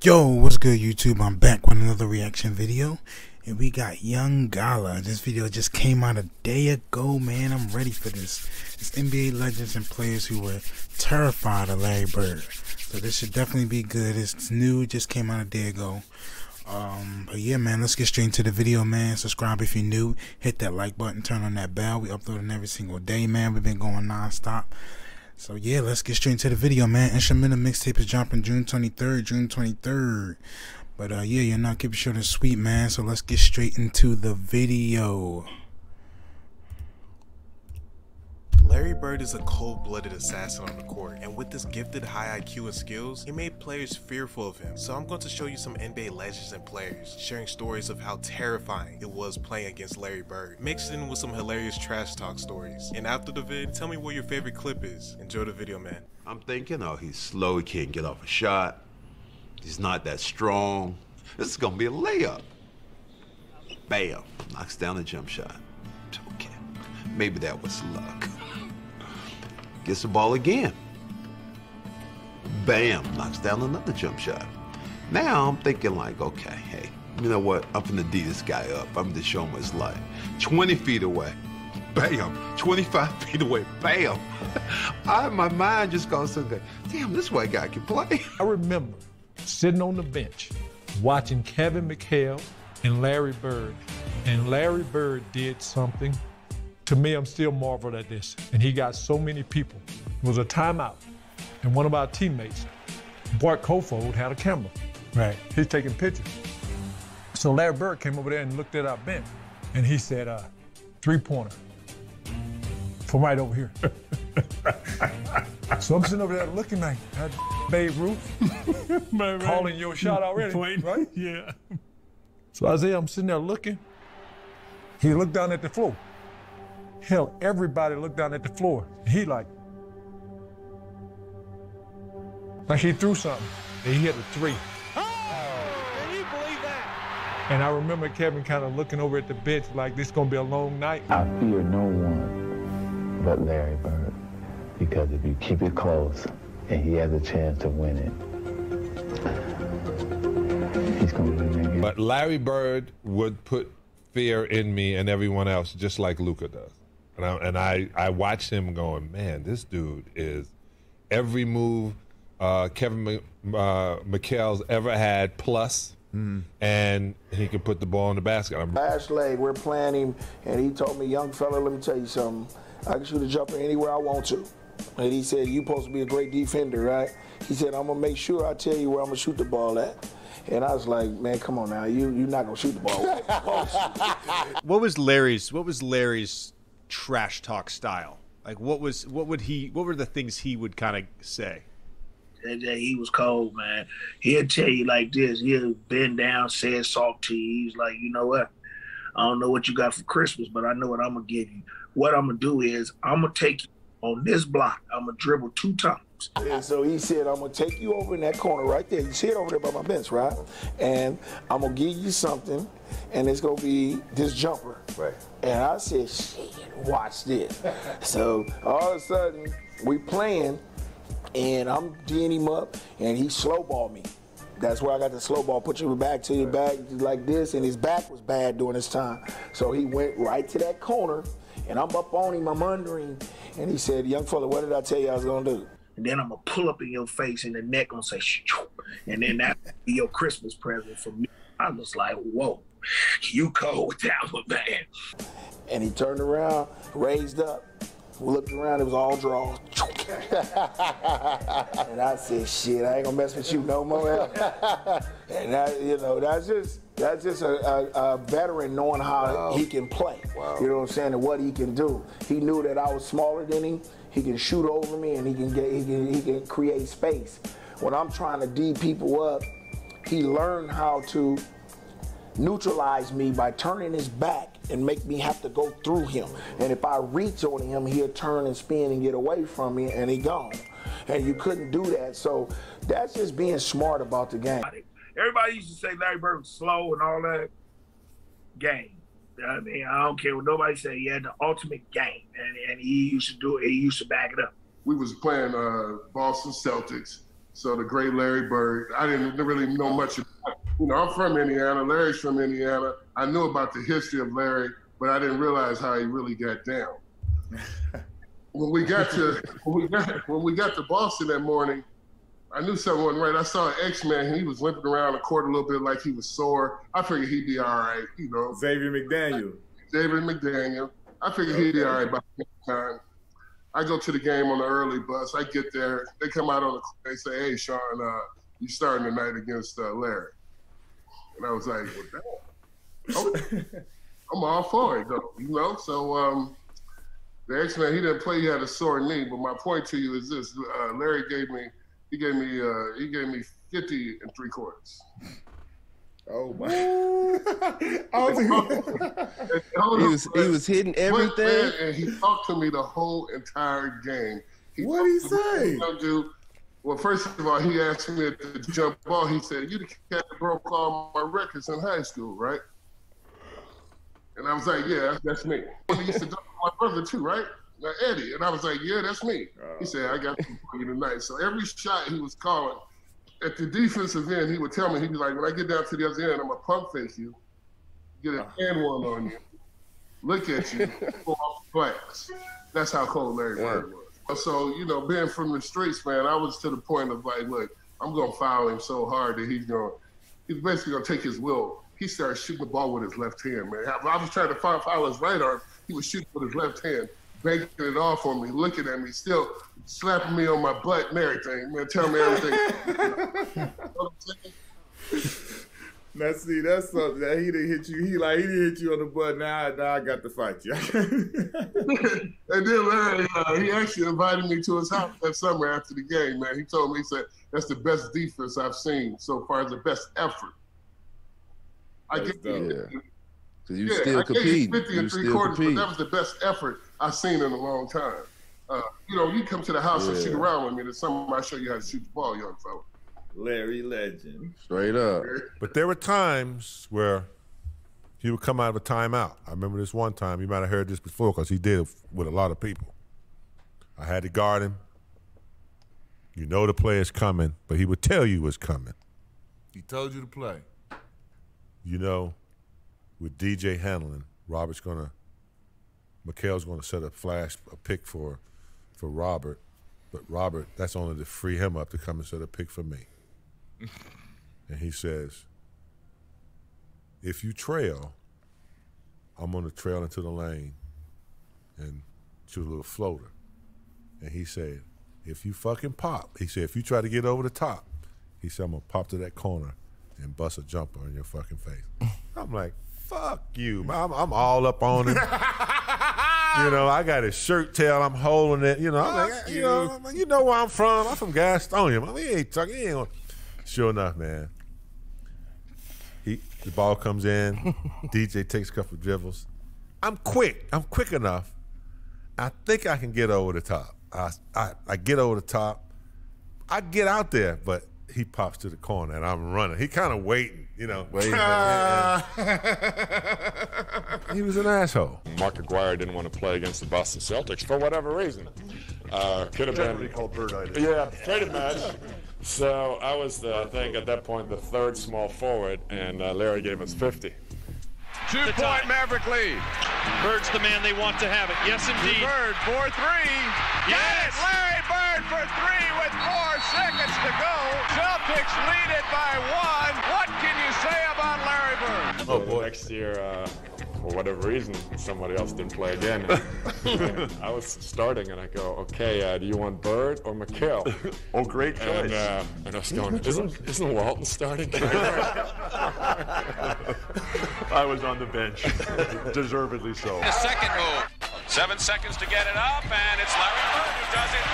Yo, what's good YouTube? I'm back with another reaction video, and we got Young Gala. This video just came out a day ago, man. I'm ready for this. It's NBA legends and players who were terrified of Larry Bird. So this should definitely be good. It's new, just came out a day ago. But yeah, man, let's get straight into the video, man. Subscribe if you're new, hit that like button, turn on that bell. We uploading every single day, man. We've been going non-stop. So yeah, let's get straight into the video, man. Instrumental mixtape is dropping June 23rd. But yeah, you're not keeping short and sweet, man. So let's get straight into the video. Larry Bird is a cold-blooded assassin on the court, and with his gifted high IQ and skills, he made players fearful of him. So I'm going to show you some NBA legends and players, sharing stories of how terrifying it was playing against Larry Bird, mixed in with some hilarious trash talk stories. And after the vid, tell me what your favorite clip is. Enjoy the video, man. I'm thinking, oh, he's slow, he can't get off a shot. He's not that strong. This is gonna be a layup. Bam, knocks down a jump shot. Okay, maybe that was luck. Gets the ball again. Bam, knocks down another jump shot. Now I'm thinking like, okay, hey, you know what? I'm gonna D this guy up. I'm gonna show him what it's like. 20 feet away. Bam, 25 feet away, bam. My mind just goes something. Damn, this white guy can play. I remember sitting on the bench watching Kevin McHale and Larry Bird. And Larry Bird did something. To me, I'm still marveled at this. And he got so many people. It was a timeout. And one of our teammates, Bart Kofold, had a camera. Right. He's taking pictures. So Larry Bird came over there and looked at our bench. And he said, three-pointer from right over here. So I'm sitting over there looking like, that Babe Ruth, calling your shot already, right? Yeah. So Isaiah, I'm sitting there looking. He looked down at the floor. Hell, everybody looked down at the floor. He like he threw something, and he hit a three. Oh, can you believe that? And I remember Kevin kind of looking over at the bench like, this is gonna be a long night. I fear no one but Larry Bird, because if you keep it close and he has a chance to win it, he's gonna win that game. But Larry Bird would put fear in me and everyone else just like Luka does. And I watched him going, man, this dude is every move Kevin McHale's ever had plus, and he can put the ball in the basket. Last leg, we're playing him, and he told me, young fella, let me tell you something. I can shoot a jumper anywhere I want to. And he said, you're supposed to be a great defender, right? He said, I'm going to make sure I tell you where I'm going to shoot the ball at. And I was like, man, come on now, you're not going to shoot the ball. What was Larry's trash talk style? Like, what were the things he would kind of say? He was cold, man. He'll tell you like this. He'll bend down, say soft to you. He's like, you know what? I don't know what you got for Christmas, but I know what I'm going to give you. What I'm going to do is I'm going to take you on this block. I'm going to dribble 2 times. And so he said, I'm going to take you over in that corner right there. You see it over there by my bench, right? And I'm going to give you something, and it's going to be this jumper. Right. And I said, shit, watch this. So all of a sudden, we playing, and I'm D'ing him up, and he slow ball me. That's where I got the slow ball. Put your back to your back like this, and his back was bad during this time. So he went right to that corner, and I'm up on him, I'm under him, and he said, young fella, what did I tell you I was going to do? And then I'm going to pull up in your face, and the neck going to say, shoo, and then that be your Christmas present for me. I was like, whoa, you cold with that one, man. And he turned around, raised up, looked around, it was all draws. And I said, shit, I ain't gonna mess with you no more. And that, you know, that's just a veteran knowing how he can play. Wow. You know what I'm saying, and what he can do. He knew that I was smaller than him. He can shoot over me, and he can create space. When I'm trying to D people up, he learned how to neutralize me by turning his back and make me have to go through him. And if I reach on him, he'll turn and spin and get away from me, and he gone. And you couldn't do that. So that's just being smart about the game. Everybody used to say Larry Bird was slow and all that. Game. I mean, I don't care what nobody say. He had the ultimate game, and he used to do it. He used to back it up. We was playing Boston Celtics. So the great Larry Bird. I didn't really know much about it. You know, I'm from Indiana. Larry's from Indiana. I knew about the history of Larry, but I didn't realize how he really got down. When we got to Boston that morning, I knew something wasn't right. I saw an X-Man, and he was limping around the court a little bit like he was sore. I figured he'd be all right, you know. Xavier McDaniel. I figured he'd be all right by that time. I go to the game on the early bus. I get there. They come out on the court. They say, "Hey, Sean, you starting tonight against Larry." And I was like, well, damn. I'm all for it, though, you know? So the X-Man, he didn't play. He had a sore knee. But my point to you is this. Larry gave me 50 3/4. Oh my! he was hitting everything, man, and he talked to me the whole entire game. What did he say? Well, first of all, he asked me at the jump ball. He said, "You the cat that broke all my records in high school, right?" And I was like, "Yeah, that's me." He used to dunk my brother too, right? Like Eddie. And I was like, "Yeah, that's me." He said, "I got something for you tonight." So every shot he was calling. At the defensive end, he would tell me, he'd be like, when I get down to the other end, I'm going to pump fake you, get a hand one on you, look at you, go off the glass. That's how cold Larry Bird was. So, you know, being from the streets, man, I was to the point of like, look, I'm going to foul him so hard that he's basically going to take his will. He started shooting the ball with his left hand, man. I was trying to foul his right arm. He was shooting with his left hand, banking it off on me, looking at me, still slapping me on my butt and everything, man, telling me everything. Now see, that's something that he didn't hit you. He didn't hit you on the butt. Now I got to fight you. And then Larry, he actually invited me to his house that summer after the game, man. He told me, he said, that's the best defense I've seen so far, the best effort. I get So you still compete. 50 3/4, but that was the best effort I've seen in a long time. You know, you come to the house and shoot around with me. There's something I show you how to shoot the ball, young fella. Larry Legend. Straight up. But there were times where he would come out of a timeout. I remember this one time. You might have heard this before because he did it with a lot of people. I had to guard him. You know the play is coming, but he would tell you it's coming. He told you to play. You know, with DJ handling, Mikhail's gonna set a pick for Robert, but Robert, that's only to free him up to come and set a pick for me. And he says, if you trail, I'm gonna trail into the lane and shoot a little floater. And he said, if you fucking pop, he said, if you try to get over the top, he said, I'm gonna pop to that corner and bust a jumper in your fucking face. I'm like, fuck you, man. I'm all up on him. You know, I got his shirt tail. I'm holding it. You know, I'm like, you know where I'm from. I'm from Gastonia. I mean, he ain't talking. Sure enough, man. The ball comes in. DJ takes a couple of dribbles. I'm quick. I'm quick enough. I think I can get over the top. I get over the top. I get out there, but he pops to the corner and I'm running. He kind of waiting, you know. He was an asshole. Mark Aguirre didn't want to play against the Boston Celtics for whatever reason. Could have been called bird idea. Yeah, traded match. So I was, I think, at that point, the third small forward, and Larry gave us 50. 2-point Maverick lead. Bird's the man they want to have it. Yes, indeed. Bird for three. Yes! Larry Bird for three with 4 seconds to go. Celtics lead it by 1. What can you say about Larry Bird? Oh, boy. Next year, for whatever reason, somebody else didn't play again. I was starting, and I go, okay, do you want Bird or McHale? Oh, great choice. And I was going, isn't Walton starting? I was on the bench, deservedly so. The second move. 7 seconds to get it up, and it's Larry Bird who does it.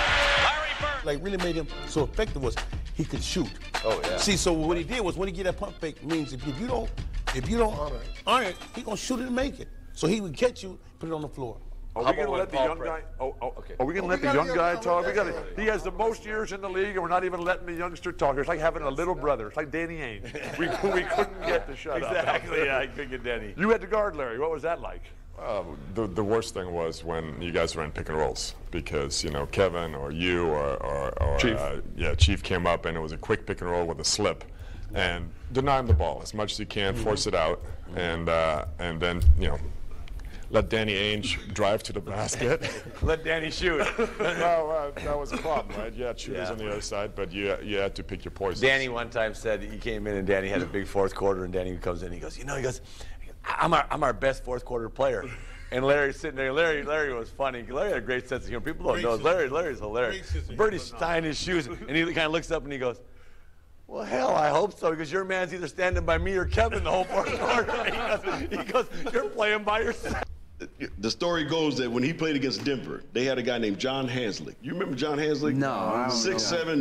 Larry Bird. Like really made him so effective was he could shoot. Oh yeah. See, so what he did was when he get that pump fake means if you don't honor it, he gonna shoot it and make it. So he would catch you, put it on the floor. Are we going to let the young guy? Okay. Are we going to let the young guy talk? He has the most years in the league, and we're not even letting the youngster talk. It's like having a little brother. It's like Danny Ainge. We couldn't get to shut up. Exactly. Yeah, I couldn't get Danny. You had to guard Larry. What was that like? The worst thing was when you guys ran pick and rolls because, you know, Kevin or you or Chief. Chief came up and it was a quick pick and roll with a slip. And deny him the ball as much as you can, force it out, and then, you know, let Danny Ainge drive to the basket. Let Danny shoot. No, that was a problem, right? You had shooters on the other side, but you had to pick your poison. Danny one time said he came in and Danny had a big fourth quarter, and Danny comes in and he goes, you know, I'm our best fourth quarter player. And Larry's sitting there. Larry was funny. Larry had a great sense of humor. People don't know. Larry's hilarious. Birdie's tying his shoes, and he kind of looks up and he goes, well, hell, I hope so, because your man's either standing by me or Kevin the whole fourth quarter. He goes, you're playing by yourself. The story goes that when he played against Denver, they had a guy named John Hanslick. You remember John Hanslick? No, I don't 6'7",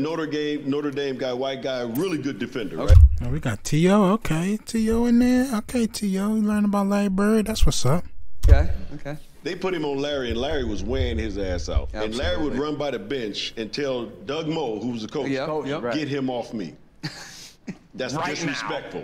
Notre Dame guy, white guy, really good defender, right? Oh, we got T.O., okay. T.O. in there. Okay, T.O., you learn about Larry Bird. That's what's up. Okay. They put him on Larry, and Larry was weighing his ass out. Absolutely. And Larry would run by the bench and tell Doug Moe, who was the coach, get him off me. That's disrespectful.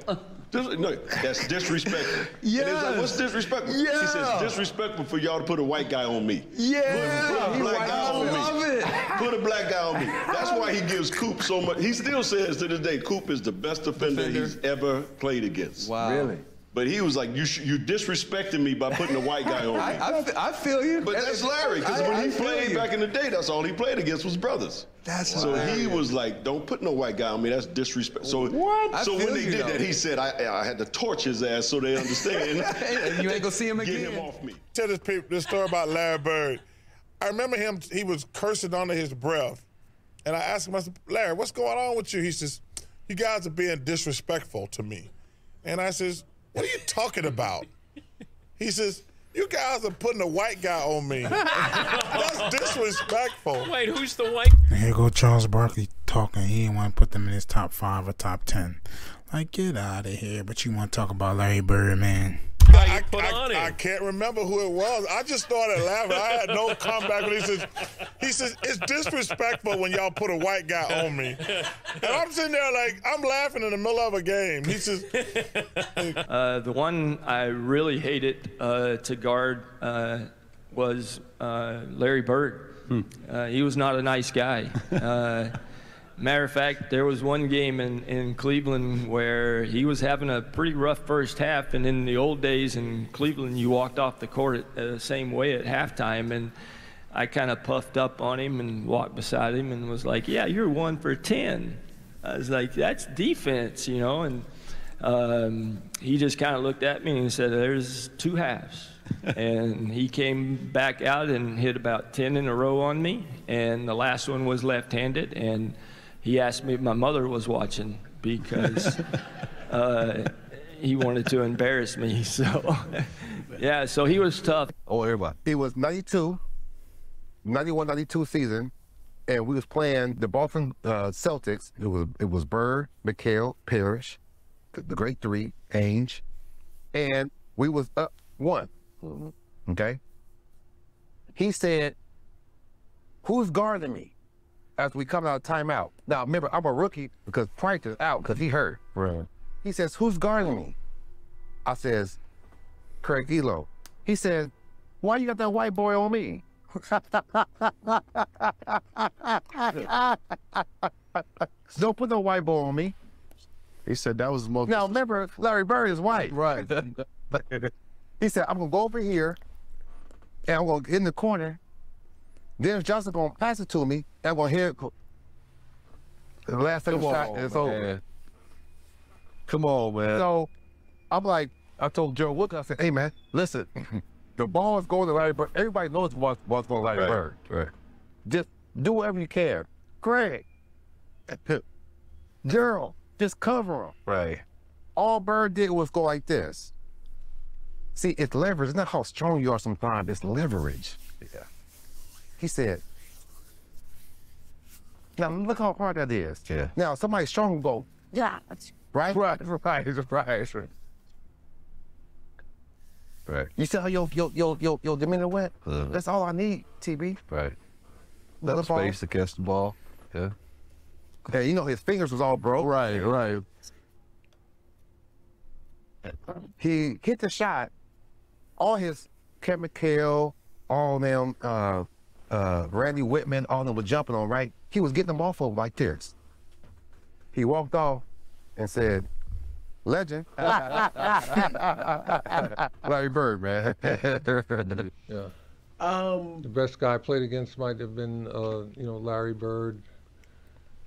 No, that's disrespectful. Yeah. And it was like, what's disrespectful? Yeah. She says, disrespectful for y'all to put a white guy on me. Yeah. Put a black guy on me. Put a black guy on me. That's why he gives Coop so much. He still says to this day, Coop is the best defender he's ever played against. Wow. Really? But he was like, you disrespecting me by putting a white guy on me. I feel you. But that's Larry, because when he played back in the day, that's all he played against was brothers. So he was like, don't put no white guy on me. That's disrespect. So So when they did that, he said, I had to torch his ass so they understand. And you ain't gonna see him again. Get him off me. Tell this story about Larry Bird. I remember him. He was cursing under his breath, and I asked him, I said, Larry, what's going on with you? He says, you guys are being disrespectful to me. And I says, what are you talking about? He says, you guys are putting a white guy on me. That's disrespectful. Wait, who's the white? And here go Charles Barkley talking. He didn't want to put them in his top 5 or top 10. Like, get out of here. But you want to talk about Larry Bird, man. I can't remember who it was. I just started laughing. I had no comeback when he says, it's disrespectful when y'all put a white guy on me. And I'm sitting there like, I'm laughing in the middle of a game. He says, the one I really hated to guard was Larry Bird. He was not a nice guy. Matter of fact, there was one game in Cleveland where he was having a pretty rough first half, and in the old days in Cleveland, you walked off the court the same way at halftime, and I kind of puffed up on him and walked beside him and was like, yeah, you're 1 for 10. I was like, that's defense, you know, and he just kind of looked at me and said, there's 2 halves. And he came back out and hit about 10 in a row on me, and the last one was left-handed, and he asked me if my mother was watching because he wanted to embarrass me. So, yeah, so he was tough. Oh, everybody. It was 92, 91, 92 season, and we was playing the Boston Celtics. It was Bird, McHale, Parrish, the great 3, Ainge, and we was up 1. Okay? He said, who's guarding me? As we come out of timeout. Now, remember, I'm a rookie because Price is out because he hurt. Right. He says, who's guarding me? I says, Craig Elo. He says, why you got that white boy on me? Don't put no white boy on me. He said that was the most... Now, remember, Larry Bird is white. Right. He said, I'm going to go over here, and I'm going to get in the corner. Dennis Johnson going to pass it to me, and I'm going to hear it. The last second shot is over. Come on, man. So, I'm like, I told Joe Wood, I said, hey, man, listen, the ball is going to Larry Bird. Everybody knows the ball's going to Larry Bird. Right. Just do whatever you can. Craig, Gerald, just cover him. Right. All Bird did was go like this. See, it's leverage. It's not how strong you are sometimes. It's leverage. Yeah. He said, now look how hard that is. Yeah. Now, somebody strong will go, yeah. Right? Right. Right. You see how your demeanor went? That's all I need, TB. Right. That space to catch the ball. Yeah. Yeah, you know his fingers was all broke. Right. He hit the shot. All his Kevin McHale, all them, Randy Whitman, all them were jumping on, right? He was getting them off of like this. He walked off and said, legend. Larry Bird, man. Yeah. The best guy I played against might have been, you know, Larry Bird,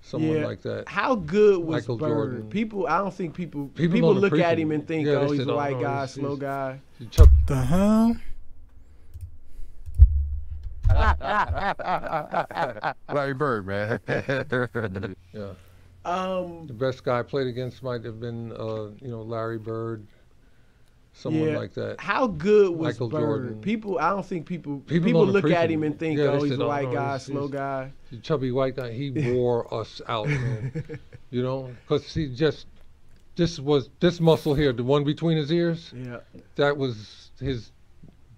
someone like that. How good was Michael Bird? Jordan. People, I don't think people don't look appreciate at him and think, oh, he's a white guy, slow guy. The hell? Larry Bird, man. Yeah. The best guy I played against might have been, you know, Larry Bird, someone like that. How good was Michael Bird? Jordan. People, I don't think people don't look at appreciate him and think, oh, he's a white guy, slow guy. He's a chubby white guy. He wore us out, man. You know, because he just, this muscle here, the one between his ears, that was his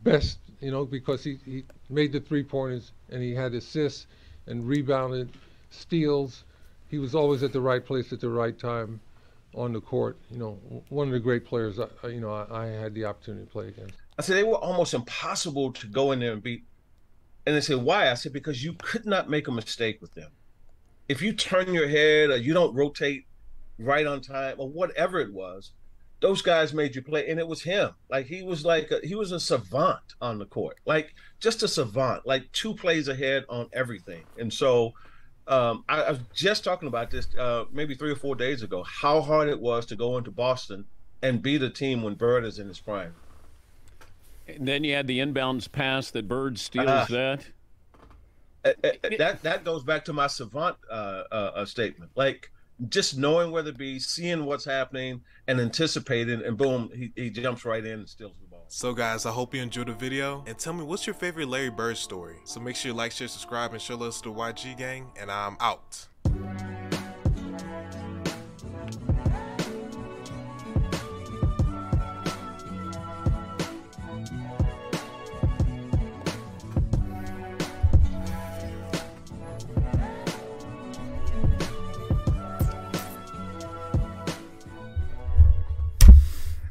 best, you know, because he made the three-pointers and he had assists and rebounded, steals. He was always at the right place at the right time on the court. You know, one of the great players, you know, I had the opportunity to play against. I said, they were almost impossible to go in there and beat. And they said, why? I said, because you could not make a mistake with them. If you turn your head or you don't rotate right on time or whatever it was, those guys made you play. And it was him. Like, he was a savant on the court, like just a savant, like 2 plays ahead on everything. And so I was just talking about this maybe 3 or 4 days ago, how hard it was to go into Boston and beat a team when Bird is in his prime. And then you had the inbounds pass that Bird steals that. That goes back to my savant statement. Like, just knowing where to be, seeing what's happening, and anticipating, and boom, he jumps right in and steals the ball. So guys, I hope you enjoyed the video, and tell me what's your favorite Larry Bird story. So make sure you like, share, subscribe, and show us the YG gang, and I'm out.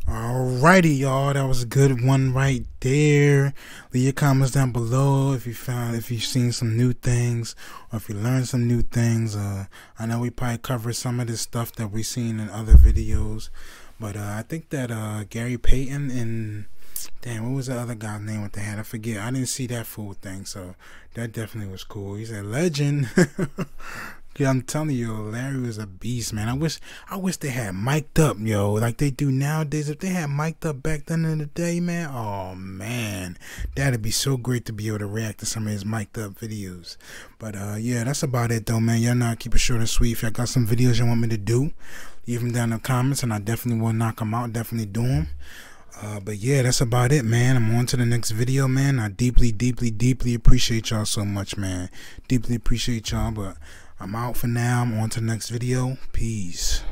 Alrighty, y'all, that was a good one right there. Leave your comments down below if you've seen some new things, or if you learned some new things. I know we probably covered some of this stuff that we've seen in other videos, but I think that Gary Payton and damn, what was the other guy's name with the hat? I forget. I didn't see that full thing, so that definitely was cool. He's a legend. Yeah, I'm telling you, Larry was a beast, man. I wish they had mic'd up, yo, like they do nowadays. If they had mic'd up back then in the day, man, oh man, that'd be so great to be able to react to some of his mic'd up videos. But yeah, that's about it though, man. Y'all know I keep it short and sweet. If y'all got some videos you want me to do, leave them down in the comments, and I definitely will knock them out. Definitely do them. But yeah, that's about it, man. I'm on to the next video, man. I deeply appreciate y'all so much, man. Deeply appreciate y'all, but I'm out for now. I'm on to the next video. Peace.